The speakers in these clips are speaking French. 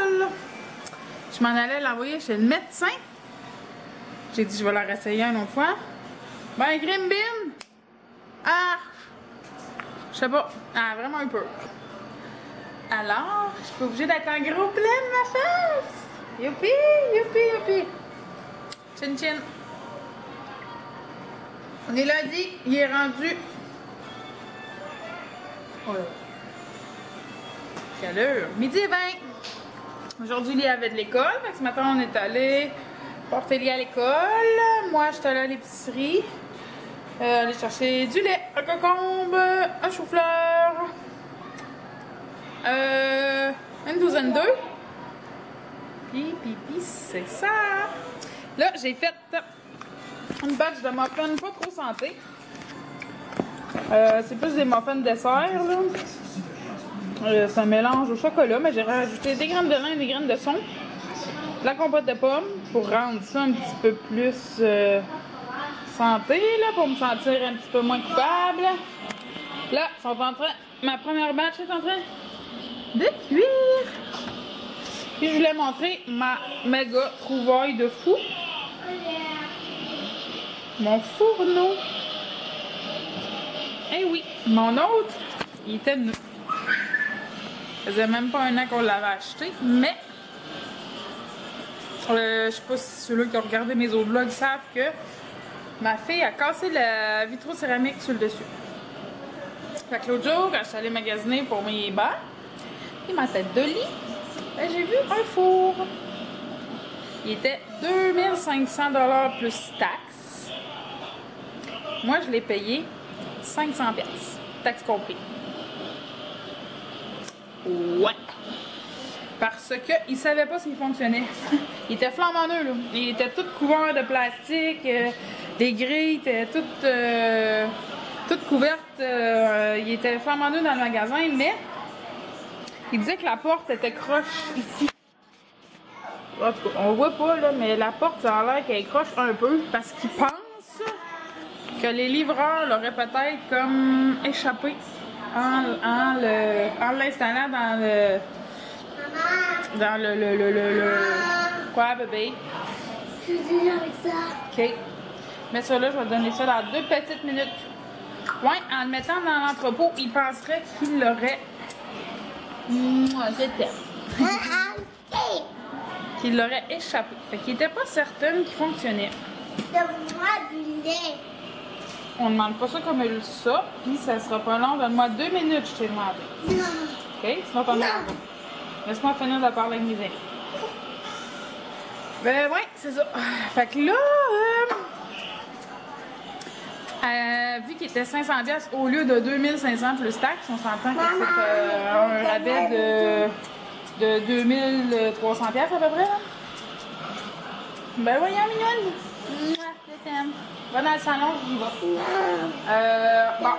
l'école. Je m'en allais l'envoyer chez le médecin. J'ai dit je vais la réessayer une autre fois. Ben, Grimbin! Ah! Je sais pas. Elle a vraiment eu peur. Alors, je suis pas obligée d'être en gros plan de ma face. Youpi! Youpi! Youpi! Chin chin! On est lundi, il est rendu. Ouais. Quelle heure? Midi et 20. Aujourd'hui, il y avait de l'école. Ce matin, on est allé porter Lia à l'école. Moi, j'étais allée à l'épicerie. Aller chercher du lait, un concombre, un chou-fleur, une douzaine d'œufs. Puis, c'est ça. Là, j'ai fait une batch de muffins pas trop santé. C'est plus des muffins de dessert, là. C'est un mélange au chocolat, mais j'ai rajouté des graines de lin et des graines de son. De la compote de pommes pour rendre ça un petit peu plus santé, là, pour me sentir un petit peu moins coupable. Là, sont en train, ma première batch est en train de cuire. Puis je voulais montrer ma méga trouvaille de fou. Mon fourneau. Eh oui, mon autre, il était neuf. Ça faisait même pas un an qu'on l'avait acheté, mais je sais pas si ceux-là qui ont regardé mes autres vlogs savent que ma fille a cassé la vitrocéramique sur le dessus. Fait que l'autre jour, quand je suis allée magasiner pour mes bancs et ma tête de lit, ben, j'ai vu un four. Il était 2500 $ plus taxes. Moi, je l'ai payé 500 $, taxes compris. Ouais. Parce qu'il savait pas s'il fonctionnait. Il était flambant neuf, là. Il était tout couvert de plastique. Les grilles étaient toutes couvertes. Il était flambant neuf dans le magasin, mais il disait que la porte était croche ici. En tout cas, on voit pas, là, mais la porte, ça a l'air qu'elle est croche un peu parce qu'il pense que les livreurs l'auraient peut-être comme échappé en l'installant dans le... Dans le... Quoi, bébé? Je suis déjà avec ça. OK. Mais ça là, je vais te donner ça dans 2 petites minutes. Ouais, en le mettant dans l'entrepôt, il penserait qu'il l'aurait... qu'il l'aurait échappé. Fait qu'il était pas certain qu'il fonctionnait. Donne-moi du lait. On demande pas ça comme ça, puis ça sera pas long. Donne-moi 2 minutes, je t'ai demandé. Non. OK? Sinon, t'en as. Laisse-moi finir de parler avec mes amis. Ben ouais, c'est ça. Fait que là, vu qu'il était 500 $ au lieu de 2500 plus taxes, on s'entend que c'est un rabais de 2300 $ à peu près. Là. Ben voyons, mignonne. Je t'aime. Va dans le salon, j'y vais. Bon,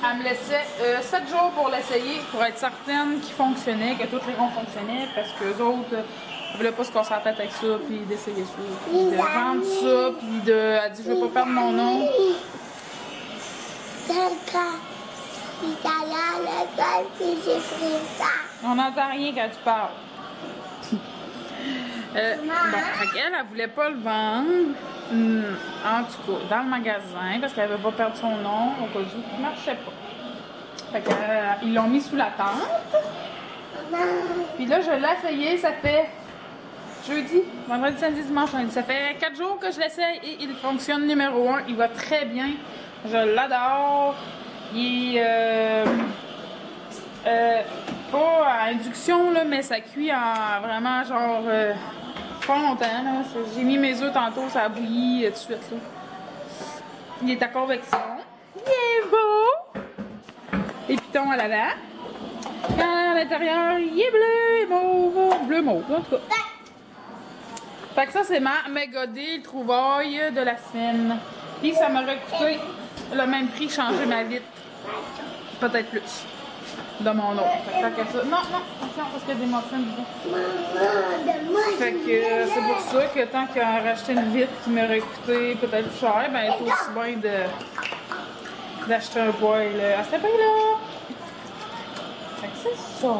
elle me laissait 7 jours pour l'essayer, pour être certaine qu'il fonctionnait, que toutes les ronds fonctionnaient, parce qu'eux autres, ils voulaient pas se casser la tête avec ça, puis d'essayer ça, puis de vendre ça, puis de... Elle dit, je veux pas perdre mon nom. On n'entend rien quand tu parles. Bon, elle voulait pas le vendre, en tout cas, dans le magasin, parce qu'elle avait pas perdu son nom, au cas où, qui marchait pas. Fait que, ils l'ont mis sous la tente. Puis là, je l'ai essayé, ça fait jeudi, vendredi, samedi, dimanche, lundi. Ça fait 4 jours que je l'essaye et il fonctionne numéro 1. Il va très bien. Je l'adore. Il est pas à induction, là, mais ça cuit en vraiment genre pas longtemps. J'ai mis mes œufs tantôt, ça a bouilli tout de suite. Là. Il est à convection. Il est beau. Les pitons à l'avant. À l'intérieur, il est bleu et mauve. Bleu mauve, en tout cas. Fait que ça, c'est ma méga deal trouvaille de la semaine. Puis ça m'aurait coûté le même prix changer ma vitre. Peut-être plus. De mon autre. Fait que ça... Non, attention, parce qu'il y a des muffins dedans. Fait que c'est pour ça que tant qu'à racheter une vitre qui m'aurait coûté peut-être plus cher, ben il faut aussi bien d'acheter un poêle à ce prix-là. Fait que c'est ça.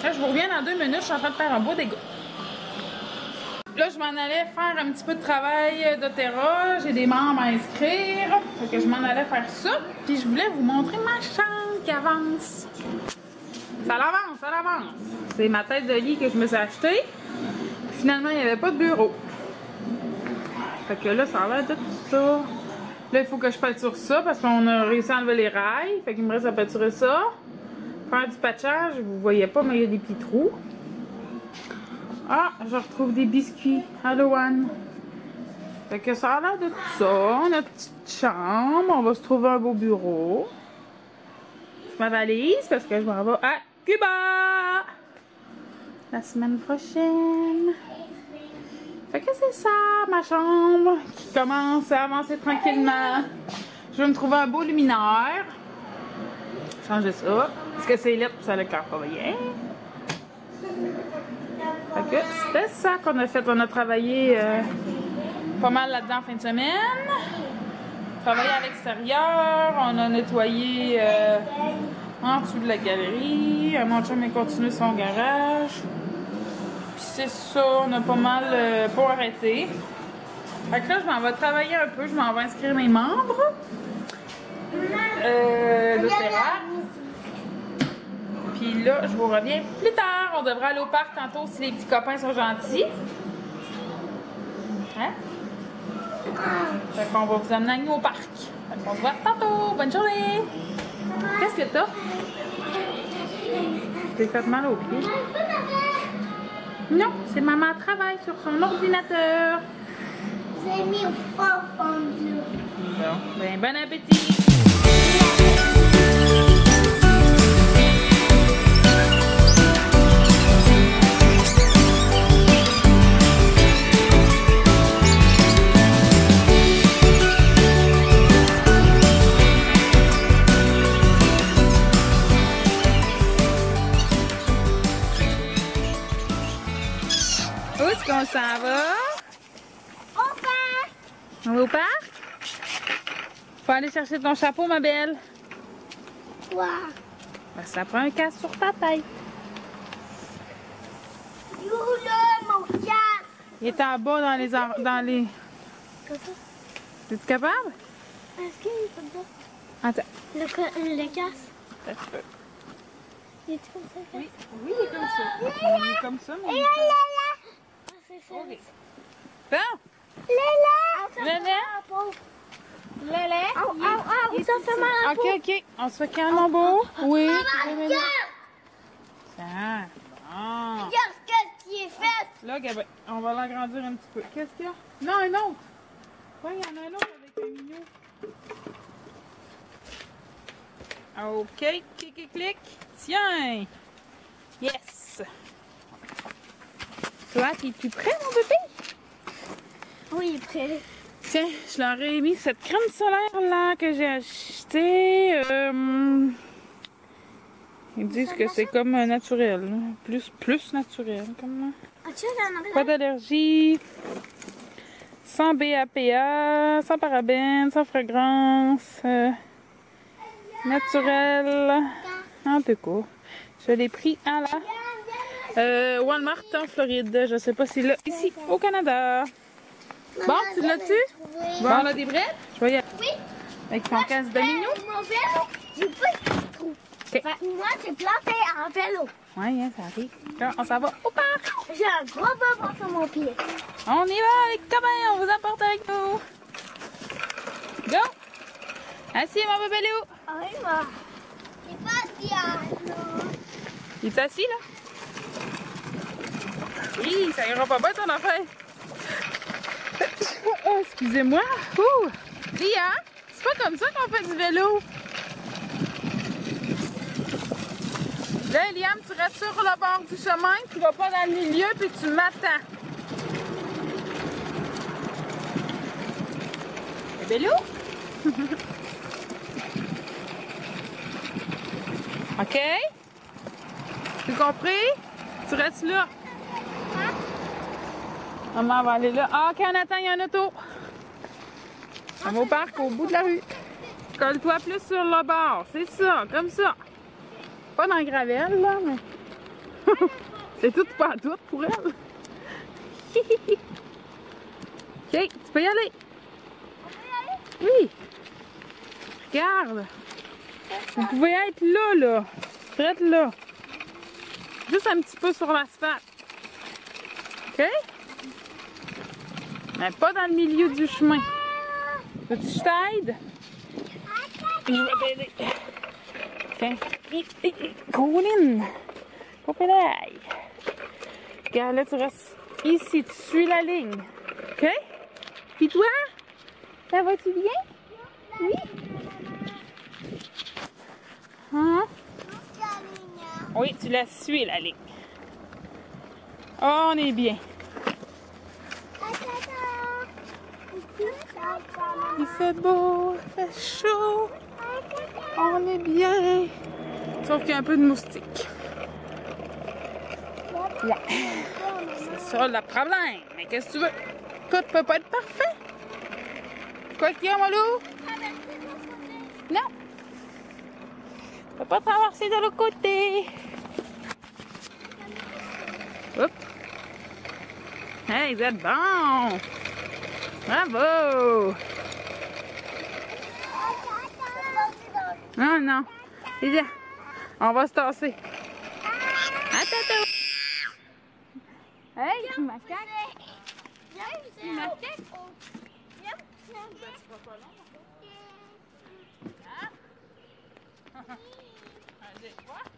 Là, je vous reviens dans 2 minutes. Je suis en train de faire un beau dégât. Là, je m'en allais faire un petit peu de travail d'Otera. J'ai des membres à inscrire. Fait que je m'en allais faire ça. Puis je voulais vous montrer ma chambre qui avance. Ça l'avance, ça l'avance. C'est ma tête de lit que je me suis achetée. Finalement, il n'y avait pas de bureau. Fait que là, ça a l'air de tout ça. Là, il faut que je peinture ça parce qu'on a réussi à enlever les rails. Fait qu'il me reste à peinturer ça. Faire du patchage. Vous voyez pas, mais il y a des petits trous. Ah, je retrouve des biscuits. Halloween. Fait que ça a l'air de tout ça. Notre petite chambre. On va se trouver un beau bureau. Je ma valise parce que je m'en vais à Cuba la semaine prochaine. Fait que c'est ça, ma chambre qui commence à avancer tranquillement. Je vais me trouver un beau luminaire. Changer ça. Parce que c'est laid, ça l'éclaire pas bien. Fait que c'était ça qu'on a fait. On a travaillé pas mal là-dedans en fin de semaine. Travaillé à l'extérieur. On a nettoyé en dessous de la galerie. Mon chum a continué son garage. Puis c'est ça, on a pas mal pas arrêté. Fait que là, je m'en vais travailler un peu. Je m'en vais inscrire mes membres d'Otera. Puis là, je vous reviens plus tard. On devrait aller au parc tantôt si les petits copains sont gentils. Hein? Fait qu'on va vous amener avec nous au parc. Fait qu'on se voit tantôt. Bonne journée! Qu'est-ce que t'as? Tu t'es fait mal au pied? Non, c'est maman travaille sur son ordinateur. Vous avez mis au fond bleu. Bon, ben bon appétit! Où est-ce qu'on s'en va? Au parc. On va au parc? Faut aller chercher ton chapeau, ma belle. Wow. Ben, ça prend un casque sur ta tête. You là, mon casque. Il est en bas dans les... Comme ça. Es-tu capable? Est-ce qu'il est comme ça? Attends. Le casque. Ça se peut. Il est comme ça? Oui, il est comme ça. Il est comme ça, mais... Et là, là, là. Ah, c'est ça. Ok. Bon. Lala! Lala? Lala? Ça fait mal à la peau. Ok, ok. On se fait calme, mon beau? Oui. Maman, regarde! Ah, bon. Regarde ce qui est fait! Là, Gabin, on va l'agrandir un petit peu. Qu'est-ce qu'il y a? Non, un autre. Oui, il y en a un autre avec un mignon. Ok, clic, clic, clic. Tiens. Yes. Toi, t'es-tu prêt, mon bébé? Oui, il est prêt. Tiens, je leur ai mis cette crème solaire là que j'ai achetée. Ils me disent que c'est comme naturel, là. Plus naturel. Comme... As-tu un arrêt? Pas d'allergie, sans BAPA, sans parabènes, sans fragrance, naturel. En tout cas, je l'ai pris à la Walmart en Floride. Je sais pas si là, ici au Canada. Bon, tu l'as-tu? Bon, on a des brettes? Je vais y aller. Oui. Avec ton casque de mignon? Mon vélo, j'ai pas de trou. Ok. Moi, j'ai planté en vélo. Ouais, hein, ça arrive. Là, on s'en va au parc. J'ai un gros bobon sur mon pied. On y va, les copains, on vous apporte avec nous. Go! Assis, mon bébé Léo. Ah oui, moi. C'est pas bien. Il est assis, là? Hi, ça ira pas bien, ton affaire. Oh, excusez-moi. Ouh! Lia, c'est pas comme ça qu'on fait du vélo. Là, Liam, tu restes sur le bord du chemin, tu vas pas dans le milieu, puis tu m'attends. Le vélo? OK? Tu compris? Tu restes là. Maman va aller là. Ah, OK, on attend, il y a un auto. On va au parc, au bout de la rue. Colle-toi plus sur le bord. C'est ça, comme ça. Pas dans le gravel, là, mais... C'est tout pas tout pour elle. Ok, tu peux y aller. Oui. Regarde. Vous pouvez être là, là. Prête là. Juste un petit peu sur l'asphalte. OK? Mais pas dans le milieu du chemin. Veux-tu que je t'aide? Je vais t'aider. OK. Colline. Coupélaille. Regarde, là, tu restes ici. Tu suis la ligne. OK? Puis toi? Ça va-tu bien? Oui? Hein? Oui, tu la suis, la ligne. Oh, on est bien. Il fait beau, il fait chaud. On est bien. Sauf qu'il y a un peu de moustiques. Ouais. C'est ça le problème. Mais qu'est-ce que tu veux? Tout peut pas être parfait. Quoi qu'il y a, mon loup? Non. Tu peux pas traverser de l'autre côté. Hop. Hey, vous êtes bon. Bravo. Non, non. Viens. On va se tasser. Attends. Hey, tu macaques. Tu macaques.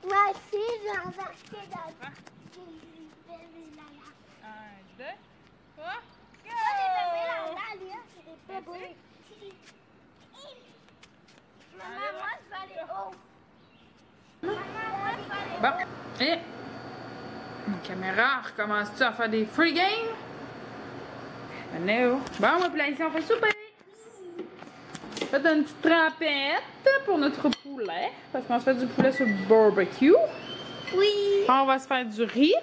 Moi aussi, j'ai embarqué dans le... 1, 2, 3, go! Maman, moi, je vais aller haut. Bon, et ma caméra, recommence-tu à faire des free games? No. Bon, on va puis là, ici, on fait souper. On fait une petite trempette pour notre poulet, parce qu'on se fait du poulet sur le barbecue. Oui. On va se faire du riz.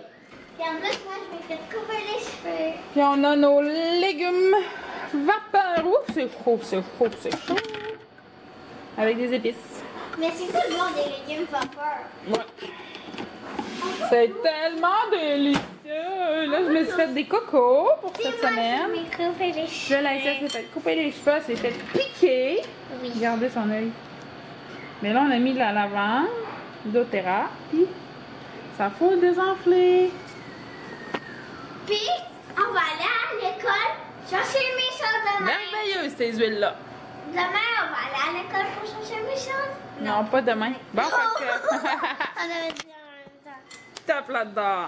Et en plus, moi, je vais faire couper les cheveux. Puis on a nos légumes vapeur. Ouh, c'est chaud, c'est chaud, c'est chaud. Avec des épices. Mais c'est tout le monde des légumes vapeur. Ouais. C'est tellement délicieux. Là, je me suis fait des cocos pour cette semaine. Je vais couper les Je cheveux. l'ai s'est fait couper les cheveux, elle s'est fait piquer. Oui. Regardez son œil. Mais là, on a mis de la lavande, doTERRA, puis ça faut le désenfler. Puis, on va aller à l'école chercher mes choses demain. Merveilleux, ces huiles-là. Demain, on va aller à l'école pour chercher mes choses. Non, pas demain. Bon, fait que... On avait dit en même temps. Top là-dedans.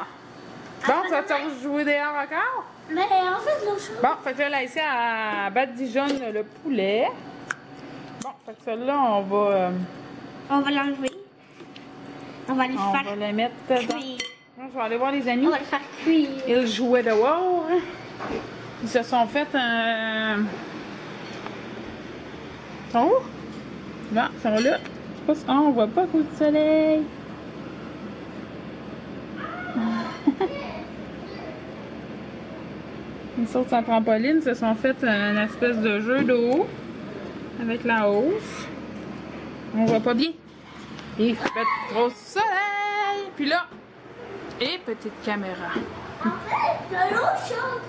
Bon, tu vas-tu rejouer dehors encore? Mais en fait, l'autre chose. Bon, fait que là, ici, à badigeonne le poulet. Bon, fait que celle-là, on va... On va l'enlever. On va le on faire va le mettre dedans. cuire. Je vais aller voir les amis. On va le faire cuire. Ils jouaient dehors. Ils se sont fait un... Ils sont où? Bon, ils sont là. Je sais pas si... on voit pas coup de soleil. Ils sautent sur la trampoline. Ils se sont fait une espèce de jeu d'eau avec la hausse. On voit pas bien. Il fait trop soleil. Puis là, et petite caméra. En fait, de l'eau chaude.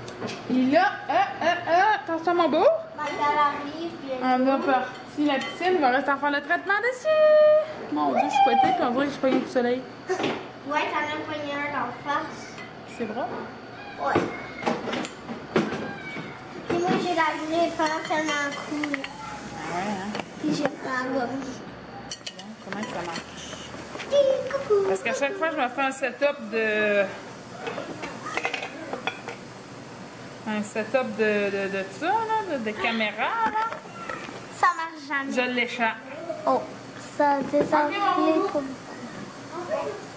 Il a... attention mon beau. Margal arrive, puis On a parti la piscine. Il va rester à faire le traitement dessus. Mon Dieu, je suis pétée. Puis on dirait que je pogne du soleil. ouais, t'en as pogné un d'en face. C'est vrai? Ouais. Puis moi, j'ai la grippe tellement cool. Ouais, hein? Puis j'ai la gorge. Bon, comment ça marche? Coucou. Parce qu'à chaque fois, je me fais un setup de... Un setup de ça, là, de caméra, là. Ça marche jamais. Je l'échappe. Oh, ça descend Ok, on va. comme...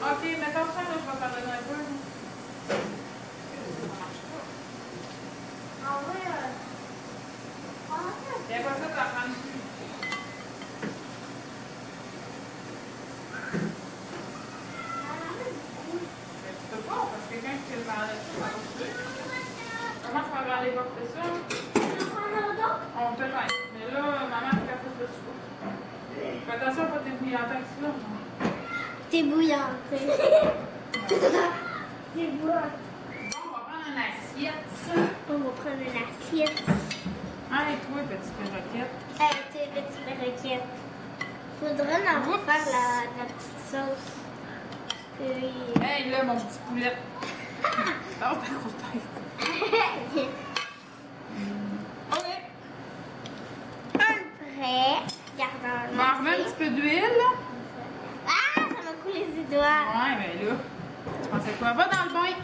Ok, mais attention, là, je vais t'en donner un peu. En vrai, Il n'y a pas ça, t'en prends plus. Mais tu peux pas, parce que quand tu le parles de ça, ça va couper. Comment tu vas aller porter ça? On peut faire. Mais là, maman, elle fait le soupe. Fais attention à pas t'ébouillanter avec ça. t'es bouillante. C'est bon. Bon, on va prendre une assiette, ça. On va prendre une assiette. Ah, et toi, petit perroquette. Tes petits perroquettes. Faudrait en faire la petite sauce. Hey, là, mon petit poulet. Oh, ta grosse tête. OK. Un prêt. Gardons. On va remettre un petit peu d'huile, là. Ah, ça m'a coulé les doigts. Ouais, mais là, tu pensais quoi? Va dans le bain.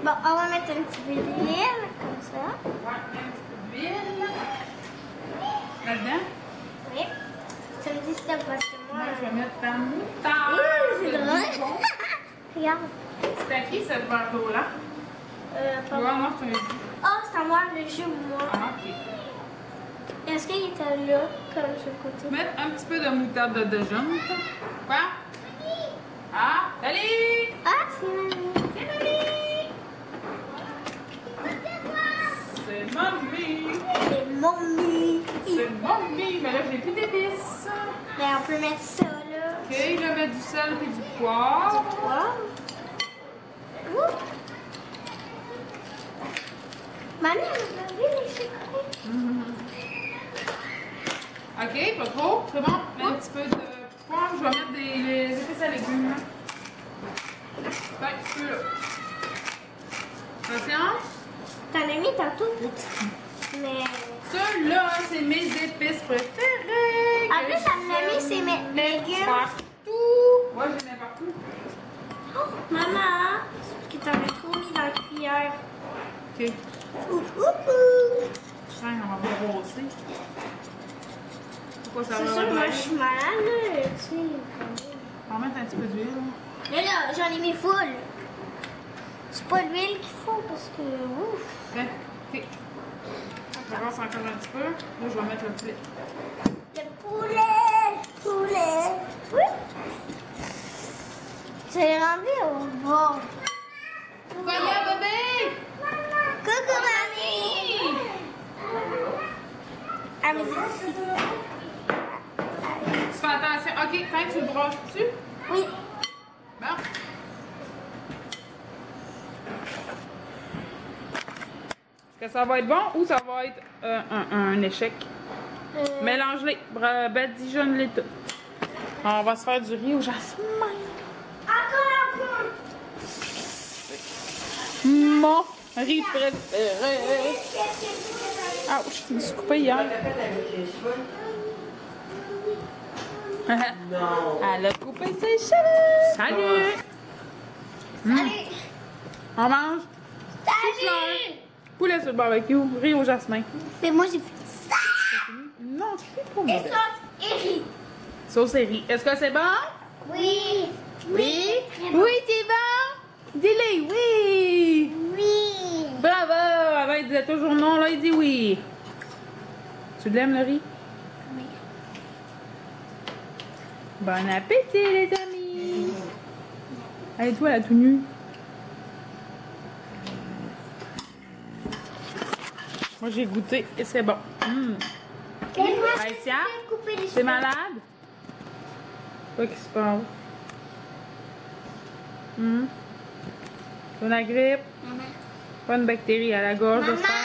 Bon, on va mettre un petit peu d'huile, comme ça. Ouais, mets un petit peu d'huile. Là-dedans. Oui. Ça me dit stop parce que moi... Moi, je vais mettre ta moutarde. C'est drôle. Regarde. C'est à qui cette verre d'eau-là? Pas Ouais, moi. moi, c'est un jus. Oh, c'est à moi, le jus, moi. Ah, OK. Est-ce qu'il était là, comme sur le côté? Mettre un petit peu de moutarde de Dijon. Quoi? Ah, salut! Ah, c'est mamie. C'est mamie! C'est mamie! C'est mamie. C'est mamie! Mais là, j'ai plus d'épices. Mais on peut mettre ça, là. OK, là, mettre du sel et du poivre. Wow. Ouh. Mamie, elle m'a vu les chocolats. OK, pas trop. C'est bon. Mets un petit peu de poivre. Je vais mettre des épices à légumes. Un petit peu, là. Attention. T'en as mis tantôt. Mais... Ça, là, c'est mes épices préférées. En plus, elle m'a mis ses légumes. Partout. Ouais, je les mets partout. Oh, maman, c'est parce que t'en as trop mis dans la cuillère. OK. Ouh. Tiens, on va pas brosser. Pourquoi ça C'est va sûr, moi, revenir? je suis malade, là, tu sais. On va mettre un petit peu d'huile. Là, j'en ai mis full. C'est pas l'huile qu'il faut parce que... Ouf. Tiens, OK. Je vais encore un petit peu. Là, je vais mettre le poulet. Le poulet. Oui. J'ai rendu au bord. Quoi, là, bébé? Coucou, mamie. Ah, mais c'est ici. Tu fais attention. OK, quand tu le brasses-tu? Oui. Bon. Est-ce que ça va être bon ou ça va être un échec? Mélange-les. Badigeonne-les tout. On va se faire du riz au jasmin. Encore un peu. Mon riz préféré. Ah, je me suis coupée hier. Elle a coupé ses cheveux. Salut. Salut. On mange Salut. poulet sur le barbecue, riz au jasmin. Mais moi, j'ai fait ça. Non, tu fais pas Et mauvais. sauce et riz. Sauce et riz. Est-ce que c'est bon? Oui. Oui. Très bon. Oui, c'est bon. Dis-le, oui. Oui. Bravo. Avant, il disait toujours non. Là, il dit oui. Tu l'aimes, le riz? Oui. Bon appétit, les amis. Allez, toi, la tout nue. Moi, j'ai goûté et c'est bon. Aïssia, t'es malade? Quoi qui se passe? T'as la grippe? Maman. Pas une bactérie à la gorge, Maman. j'espère?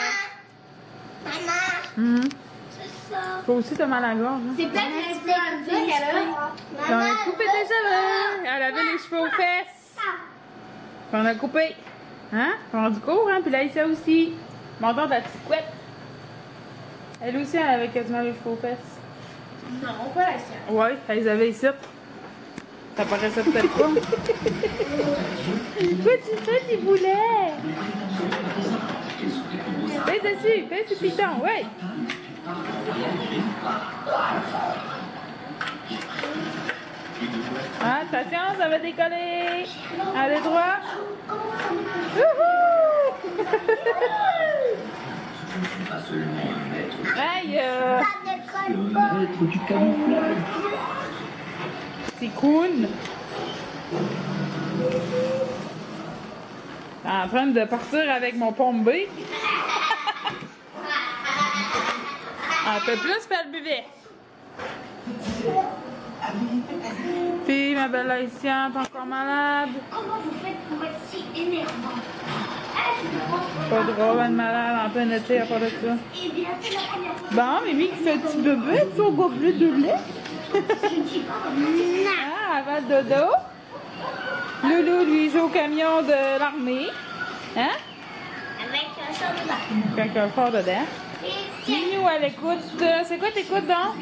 Maman. C'est ça. Toi aussi, t'as mal à la gorge, hein? C'est peut-être l'influenza qu'elle a. On a coupé tes cheveux! Elle avait les cheveux aux fesses! Puis on a coupé! Hein? On a du cours, hein? Puis Laïssa aussi! Montre ta petite couette! Elle aussi, elle avait quasiment les cheveux aux fesses. Non, pas la sienne. Ouais, elle les avait ici. Ça paraissait peut-être pas. Quoi tu fais, petit boulet? Pèse dessus, pèse sur le piton, ouais! Attention, ça va décoller! Allez droit! Wouhou! Aïe! Ça décolle pas. Du camouflage. C'est cool! En train de partir avec mon pomme B. Un peu plus, puis elle buvait. Puis ma belle Haïtienne, t'es encore malade? Comment vous faites pour être si énervant? Pas drôle, être malade en plein été à part de ça. Eh bien, c'est la première fois. Bon, Mimi, qui fait-tu bébé? Tu au gobelet de lait? Je ne dis pas non. Ah, avant le dodo. Loulou, lui, joue au camion de l'armée. Hein? Avec un soldat. Avec un fort dedans. Et tiens, Minou, elle écoute. C'est quoi t'écoutes donc?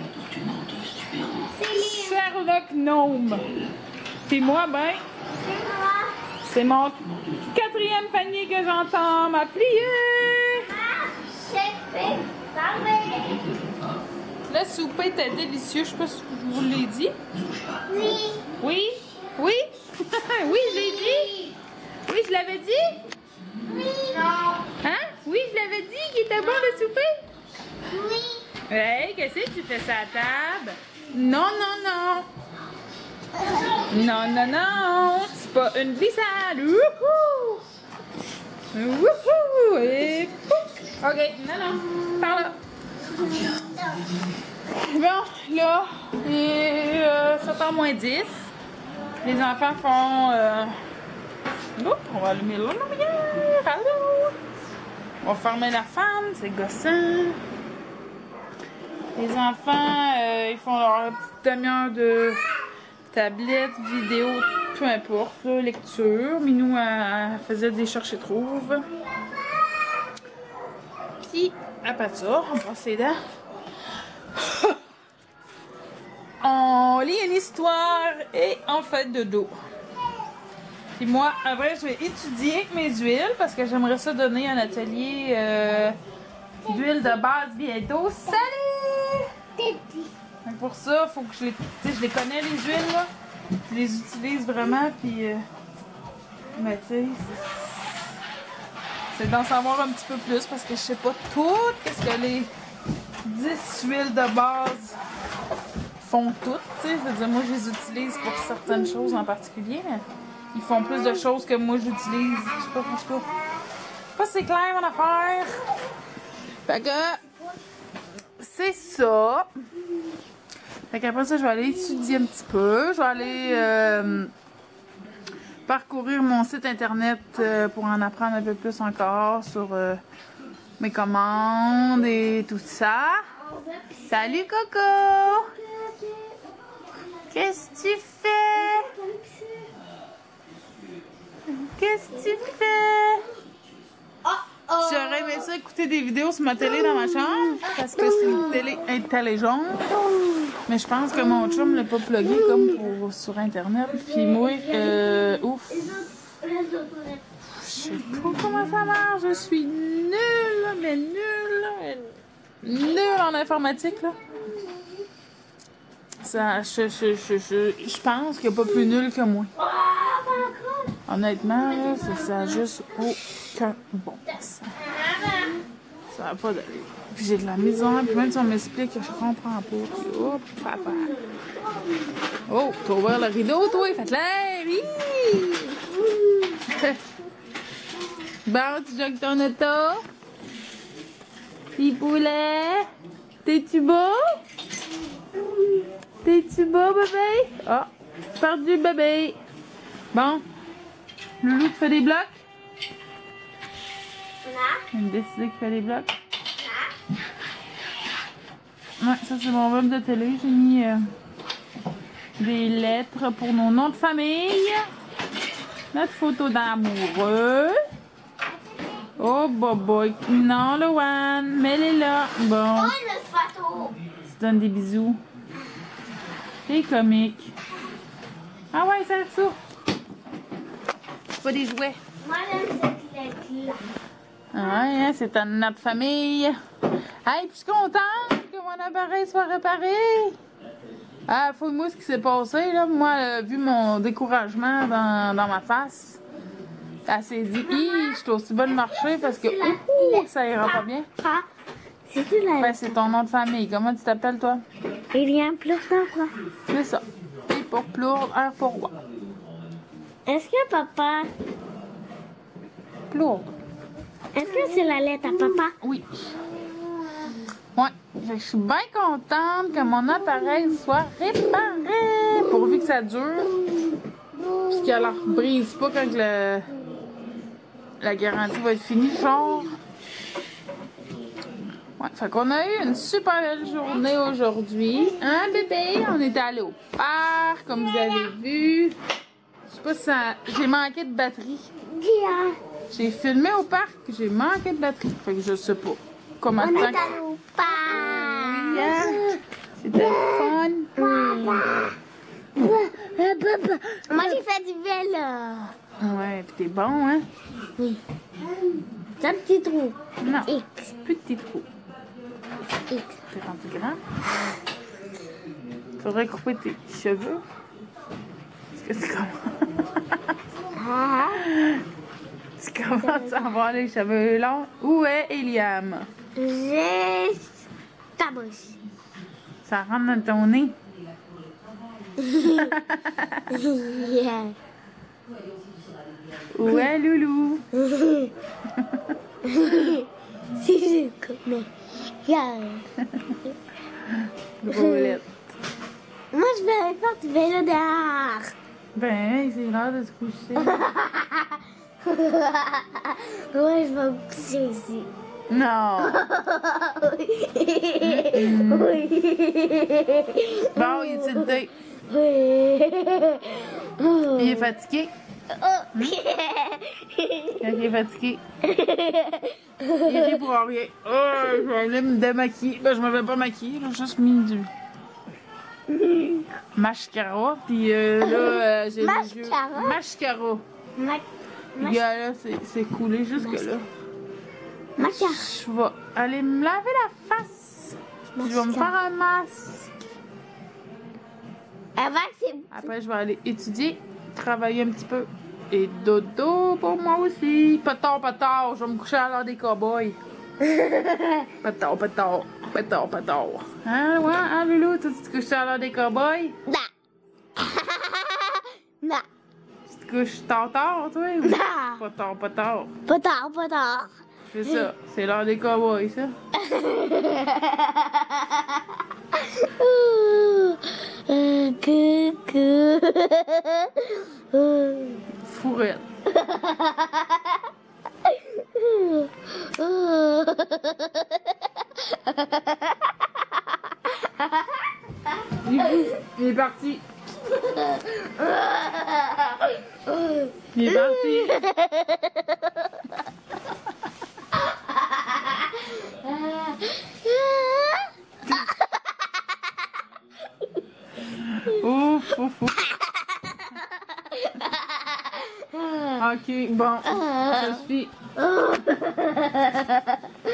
c'est lié. Sherlock Gnome. Puis moi, ben, C'est moi. c'est mon 4e panier que j'entends m'a plié. Ah, j'ai fait parler. Le souper était délicieux. Je sais pas si je vous l'ai dit. Oui. Oui? Oui? Oui, je l'ai dit? Oui, je l'avais dit? Oui. Non. Hein? Oui, je l'avais dit qu'il était bon le souper? Oui. Hey, qu'est-ce que tu fais ça à table? Non, non, non. Non, non, non. C'est pas une glissade. Wouhou! Wouhou! Et pouf! OK, non, non. Par là. Bon, là, il est 7h moins 10. Les enfants font... Oups, on va allumer la lumière. Allô? On va fermer la fan, c'est gossant. Les enfants, ils font leur petite demi-heure de tablette, vidéo, peu importe, là, lecture. Minou, elle faisait des chercher-trouves. Puis, après ça, on passe les dents. On lit une histoire et on fait de dos. Puis moi, après, je vais étudier mes huiles parce que j'aimerais ça donner un atelier d'huile de base bientôt. Salut! Donc pour ça, il faut que je les connais les huiles, là. Je les utilise vraiment, puis... mais tu sais, c'est d'en savoir un petit peu plus parce que je sais pas tout qu'est-ce que les 10 huiles de base font toutes, tu sais. Je veux dire, moi, je les utilise pour certaines choses en particulier, mais ils font plus de choses que moi, j'utilise. Je sais pas, en tout cas. Pas si c'est clair, mon affaire. Fait que... c'est ça. Fait qu'après ça, je vais aller étudier un petit peu. Je vais aller parcourir mon site internet pour en apprendre un peu plus encore sur mes commandes et tout ça. Salut Coco! Qu'est-ce que tu fais? Qu'est-ce que tu fais? J'aurais aimé ça écouter des vidéos sur ma télé dans ma chambre parce que c'est une télé intelligente. Mais je pense que mon chum l'a pas plugué comme sur internet. Puis moi, ouf. Je sais pas comment ça marche. Je suis nulle, mais nulle. Nulle en informatique, là. Ça, je pense qu'il n'y a pas plus nul que moi. Honnêtement, là, ça a juste aucun bon sens. Ça va pas d'aller. Puis j'ai de la misère, puis même si on m'explique, je comprends pas. Puis, oh, papa. Oh, t'as ouvert le rideau, toi, faites-l'air! Bon, tu jogues ton auto? Petit poulet? T'es-tu beau? T'es-tu beau, bébé? Ah, perdu, bébé. Bon. Loulou, tu fais des blocs? Là. Il a décidé qu'il fait des blocs. Ouais, ça c'est mon web de télé. J'ai mis des lettres pour nos noms de famille. Notre photo d'amoureux. Oh, boy. Non, Loane. Mets-les là. Bon. Oh, une photo. Tu donnes des bisous. C'est comique. Ah ouais, ça ça. C'est pas des jouets. Moi, j'aime cette lettre-là. Ah ouais, hein, c'est à notre famille. Hey, puis je suis contente que mon appareil soit réparé. Ah, fouille-moi ce qui s'est passé, là. Moi, vu mon découragement dans ma face, elle s'est dit, je suis aussi bonne marché parce que ça ira pas bien. C'est la Ben, c'est ton nom de famille. Comment tu t'appelles, toi? Il y a un plus quoi? C'est ça. P pour Plourde, R pour roi. Est-ce que papa... Plourde. Est-ce que c'est la lettre à papa? Oui. Ouais. Fait que je suis bien contente que mon appareil soit réparé. Pourvu que ça dure. Puis qu'elle ne brise pas quand la garantie va être finie, genre. Ouais, fait qu'on a eu une super belle journée aujourd'hui. Hein, bébé? On était allé au parc, comme vous avez vu. Je sais pas si ça... J'ai manqué de batterie. J'ai filmé au parc, j'ai manqué de batterie. Fait que je sais pas comment de temps... On est allé au parc. Hein? C'était fun. Moi, j'ai fait du vélo. Ouais, pis t'es bon, hein? Oui. C'est un petit trou. Non, X. petit trou. X. T'es rendu grand. Faudrait couper tes cheveux. Est-ce que tu commences à avoir les cheveux longs? Où est Eliam? J'ai ta bouche. Ça rentre dans ton nez? Où est Loulou? Si je connais. Regarde. Drôlette. Moi, je vais aller faire du vélo dehors. Ben, c'est l'heure de se coucher. Ouais, je vais me coucher ici. Non! Oui. Bon, il est-tu le thé? Oui. Il est fatigué? Quand il est fatigué? Il rit pour rien. Oh, je vais aller me démaquiller. Ben, je me vais pas maquiller, j'ai juste mis du mascara. Puis là, j'ai les yeux. Mascara. Le gars, là, c'est coulé jusque là. Je vais aller me laver la face. Puis je vais me faire un masque. Après, je vais aller étudier, travailler un petit peu. Et dodo pour moi aussi. Pas tard, je vais me coucher à l'heure des cow-boys. Pas tard. Hein, ouais, hein, Loulou, tu te couches à l'heure des cow-boys? Non. Non. Tu te couches tard, toi? Ou? Non. Pas tard. Pas tard. C'est ça, c'est l'heure des cow-boys, ça. Fourette. Il est parti. Il est parti. Ouf. Ok, bon, ça suffit.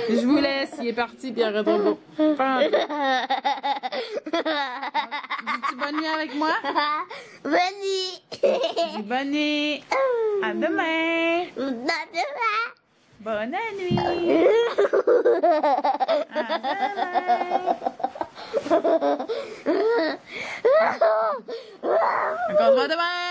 Je vous laisse, il est parti, puis arrête trop. Dis-tu bonne nuit avec moi? Bonne nuit. Dis bonne nuit. À demain. Bonne nuit. À demain. On se voit demain.